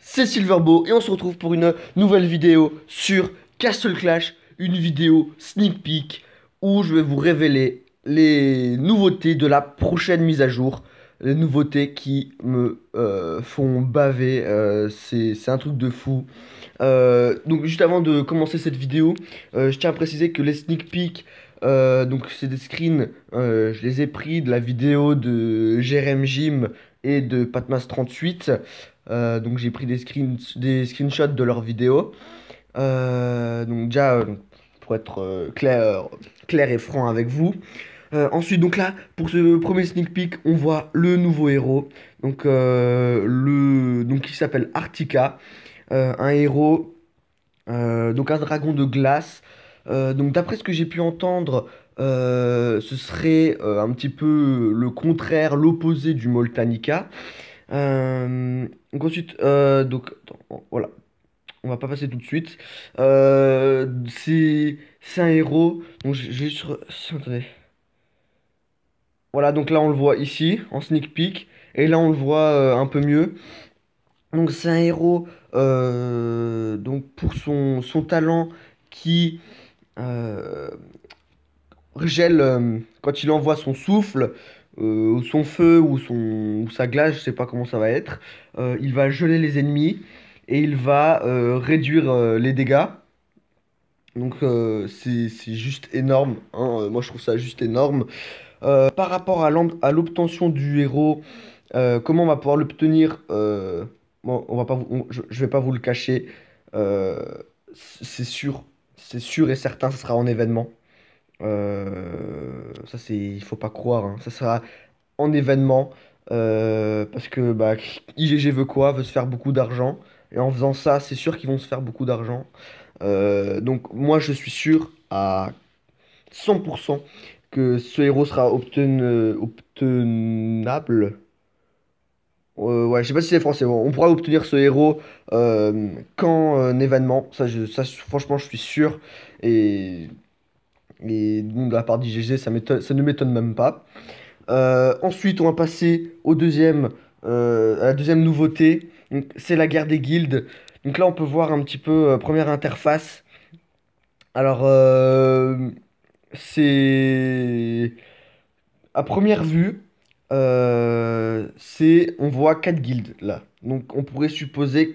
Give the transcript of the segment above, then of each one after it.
c'est Silverbo et on se retrouve pour une nouvelle vidéo sur Castle Clash, une vidéo sneak peek où je vais vous révéler les nouveautés de la prochaine mise à jour, les nouveautés qui me font baver, c'est un truc de fou. Donc juste avant de commencer cette vidéo, je tiens à préciser que les sneak peeks, donc c'est des screens, je les ai pris de la vidéo de Jerem Jim et de Patmas38. Donc j'ai pris des screenshots de leurs vidéos. Donc déjà, pour être clair et franc avec vous. Ensuite, donc là, pour ce premier sneak peek, on voit le nouveau héros. Donc qui s'appelle Artika. Un héros, donc un dragon de glace. Donc d'après ce que j'ai pu entendre, ce serait un petit peu le contraire, l'opposé du Moltanica. Donc ensuite, attends, voilà, on va pas passer tout de suite. C'est un héros. Donc j'ai juste. Attendez. Voilà, donc là on le voit ici en sneak peek, et là on le voit un peu mieux. Donc c'est un héros donc pour son talent qui euh, gèle quand il envoie son souffle, ou son feu ou sa glace, je sais pas comment ça va être. Il va geler les ennemis et il va réduire les dégâts. Donc c'est juste énorme, hein. Moi je trouve ça juste énorme. Par rapport à l'obtention du héros, comment on va pouvoir l'obtenir? Bon, on va pas je vais pas vous le cacher. euh, c'est sûr, c'est sûr et certain, ça sera en événement. Ça c'est, il faut pas croire, hein. Ça sera en événement parce que bah, IGG veut quoi? Veut se faire beaucoup d'argent. Et en faisant ça, c'est sûr qu'ils vont se faire beaucoup d'argent. Donc moi je suis sûr à 100% que ce héros sera obtenable. Ouais, je sais pas si c'est français. Bon, on pourra obtenir ce héros qu'en événement. Franchement, je suis sûr. Et, et bon, de la part d'IGG, ça ne m'étonne même pas. Ensuite, on va passer à la deuxième nouveauté. Donc, c'est la guerre des guildes. Donc là, on peut voir un petit peu première interface. Alors, c'est à première vue, on voit 4 guildes là. Donc on pourrait supposer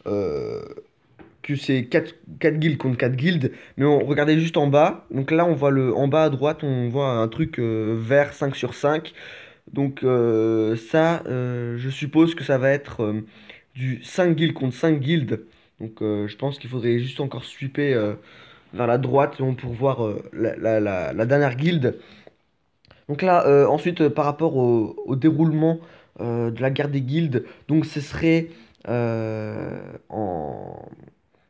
euh, que c'est 4 guildes contre 4 guildes. Mais regardez juste en bas. Donc là, on voit en bas à droite, on voit un truc vert 5/5. Donc je suppose que ça va être du 5 guildes contre 5 guildes. Donc je pense qu'il faudrait juste encore sweeper vers la droite pour voir la dernière guilde. Donc là, ensuite, par rapport au déroulement de la guerre des guildes, donc ce serait euh, en,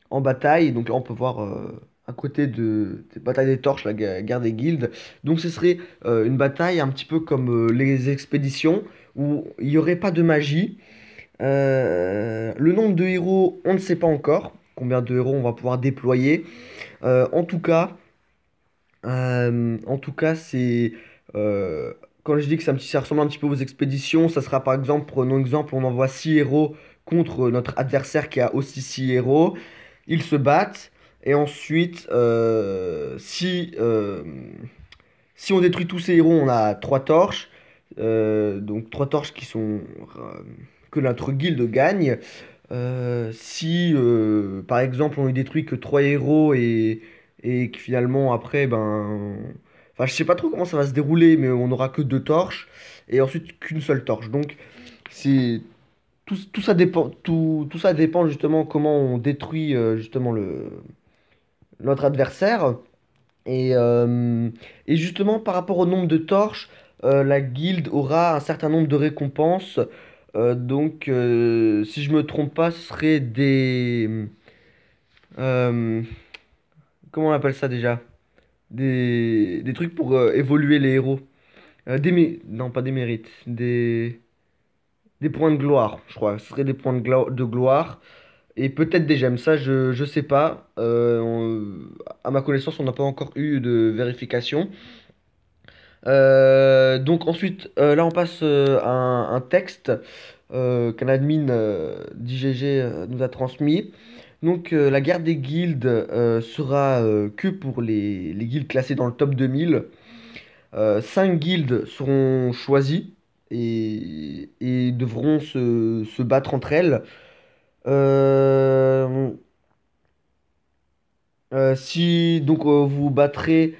en bataille. Donc là, on peut voir à côté de bataille des torches, la guerre des guildes. Donc ce serait une bataille un petit peu comme les expéditions, où il n'y aurait pas de magie. Le nombre de héros, on ne sait pas encore combien de héros on va pouvoir déployer. En tout cas, c'est quand je dis que ça ressemble un petit peu aux expéditions, ça sera par exemple, prenons exemple, on envoie 6 héros contre notre adversaire qui a aussi 6 héros. Ils se battent et ensuite, si on détruit tous ces héros, on a 3 torches. Donc 3 torches que notre guilde gagne. Si par exemple on ne détruit que 3 héros et que finalement après ben. Enfin je sais pas trop comment ça va se dérouler, mais on n'aura que 2 torches et ensuite qu'une seule torche. Donc c'est tout ça dépend justement comment on détruit justement notre adversaire. Et, euh, et justement, par rapport au nombre de torches, la guilde aura un certain nombre de récompenses. Si je me trompe pas, ce serait euh, comment on appelle ça déjà? Des trucs pour évoluer les héros. Non, pas des mérites. Des points de gloire, je crois. Ce serait des points de gloire. Et peut-être des gemmes. Ça, je sais pas. À ma connaissance, on n'a pas encore eu de vérification. Donc ensuite, là on passe à un texte. qu'un admin d'IGG nous a transmis. Donc la guerre des guildes sera que pour les guildes classées dans le top 2000. 5 guildes seront choisies et devront se battre entre elles. Euh, si donc vous vous battrez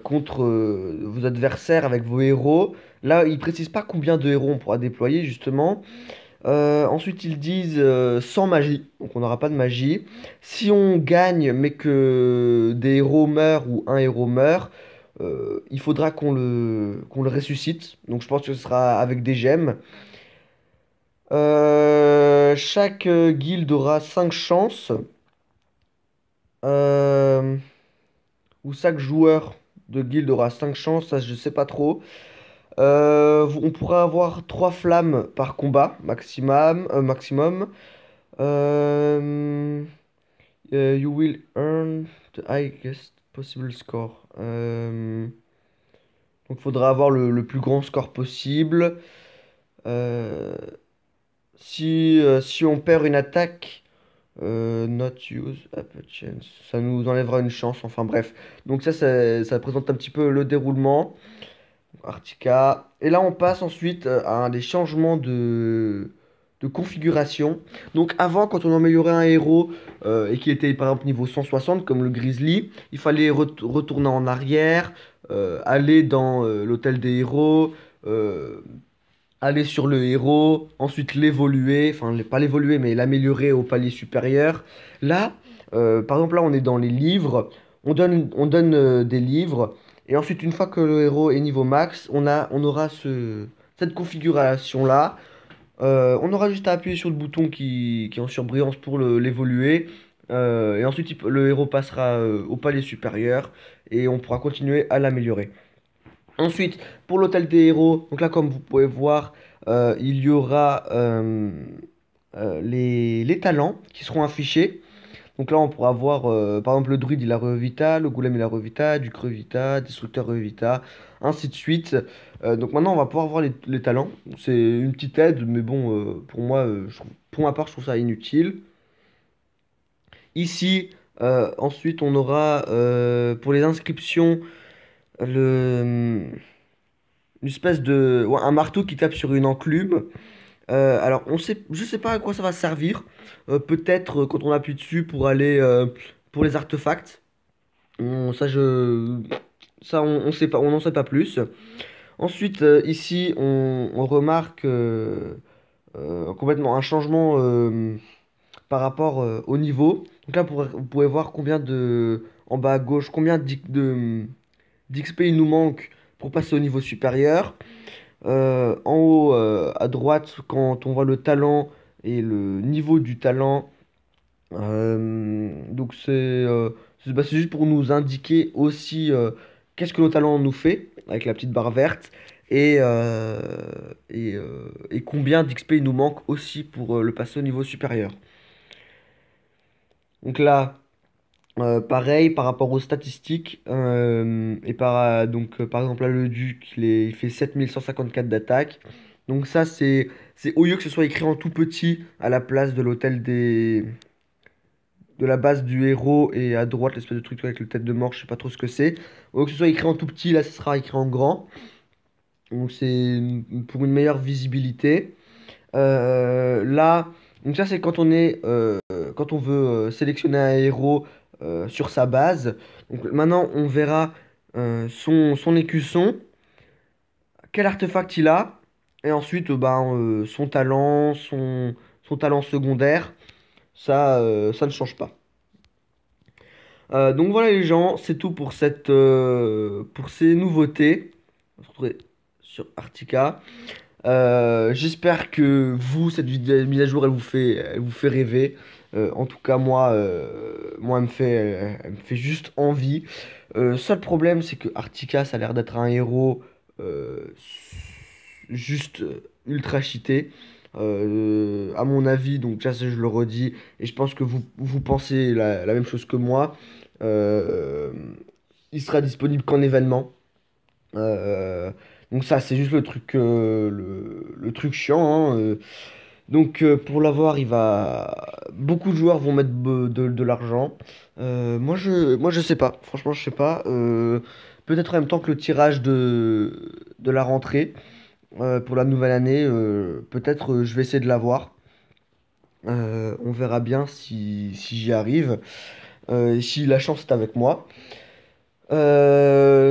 contre vos adversaires avec vos héros, là ils précisent pas combien de héros on pourra déployer justement. Ensuite ils disent sans magie, donc on n'aura pas de magie. Si on gagne mais que des héros meurent ou un héros meurt, il faudra qu'on le ressuscite. Donc je pense que ce sera avec des gemmes. Chaque guilde aura 5 chances. Euh, Où chaque joueur de guilde aura 5 chances, ça je sais pas trop. On pourra avoir 3 flammes par combat maximum. Euh, you will earn the highest possible score. Donc il faudra avoir le plus grand score possible. Euh, si on perd une attaque, not use up a chance. Ça nous enlèvera une chance, enfin bref. Donc ça présente un petit peu le déroulement. Artica. Et là, on passe ensuite à des changements de configuration. Donc avant, quand on améliorait un héros et qui était par exemple niveau 160, comme le Grizzly, il fallait retourner en arrière, aller dans l'hôtel des héros, euh, aller sur le héros, ensuite l'évoluer, enfin pas l'évoluer mais l'améliorer au palier supérieur. Là, par exemple là on est dans les livres, on donne des livres, et ensuite une fois que le héros est niveau max, on aura cette configuration-là. On aura juste à appuyer sur le bouton qui est en surbrillance pour l'évoluer. Et ensuite le héros passera au palier supérieur et on pourra continuer à l'améliorer. Ensuite, pour l'hôtel des héros, donc là, comme vous pouvez voir, il y aura les talents qui seront affichés. Donc là, on pourra voir, par exemple, le druide, il a Revita, le golem, il a Revita, du Revita, destructeur Revita, ainsi de suite. Donc maintenant, on va pouvoir voir les talents. C'est une petite aide, mais bon, pour moi, pour ma part, je trouve ça inutile. Ici, ensuite, on aura, pour les inscriptions, le une espèce de ouais, un marteau qui tape sur une enclume. Alors je sais pas à quoi ça va servir. Peut-être quand on appuie dessus pour aller pour les artefacts. On sait pas, on n'en sait pas plus. Ensuite ici on remarque complètement un changement par rapport au niveau. Donc là vous pouvez voir combien de en bas à gauche combien d'XP il nous manque pour passer au niveau supérieur. En haut à droite, quand on voit le talent et le niveau du talent, donc c'est juste pour nous indiquer aussi qu'est-ce que le talent nous fait, avec la petite barre verte, et combien d'XP il nous manque aussi pour le passer au niveau supérieur. Donc là, pareil, par rapport aux statistiques, par exemple là le duc il fait 7154 d'attaque. Donc ça c'est au lieu que ce soit écrit en tout petit à la place de de la base du héros et à droite l'espèce de truc avec le tête de mort, je sais pas trop ce que c'est. Au lieu que ce soit écrit en tout petit, là ce sera écrit en grand. Donc c'est pour une meilleure visibilité. Là, donc ça c'est quand on veut sélectionner un héros sur sa base. Donc maintenant on verra son écusson, quel artefact il a, et ensuite son talent secondaire. Ça ne change pas. Donc voilà les gens, c'est tout pour pour ces nouveautés. On se retrouve sur Artica. J'espère que vous, cette mise à jour, elle vous fait rêver. En tout cas, moi, elle me fait juste envie. Seul problème, c'est que Artica, ça a l'air d'être un héros euh, juste ultra cheaté. À mon avis, donc ça, je le redis, et je pense que vous pensez la même chose que moi. Euh, il sera disponible qu'en événement. Euh, donc ça, c'est juste le truc chiant, hein. Donc pour l'avoir, beaucoup de joueurs vont mettre de l'argent. Moi je sais pas. Franchement, je sais pas. Peut-être en même temps que le tirage de la rentrée pour la nouvelle année. Peut-être je vais essayer de l'avoir. On verra bien si j'y arrive. Si la chance est avec moi.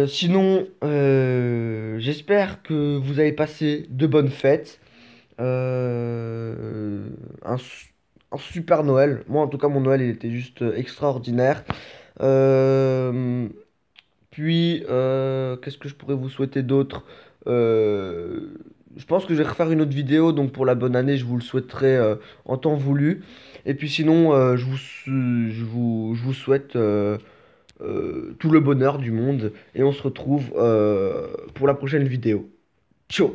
Sinon, j'espère que vous avez passé de bonnes fêtes. Euh, un, su- un super Noël. Moi, en tout cas, mon Noël, il était juste extraordinaire. Euh, qu'est-ce que je pourrais vous souhaiter d'autre? Euh, je pense que je vais refaire une autre vidéo, donc pour la bonne année, je vous le souhaiterai en temps voulu. Et puis sinon, je vous souhaite tout le bonheur du monde et on se retrouve pour la prochaine vidéo. Ciao!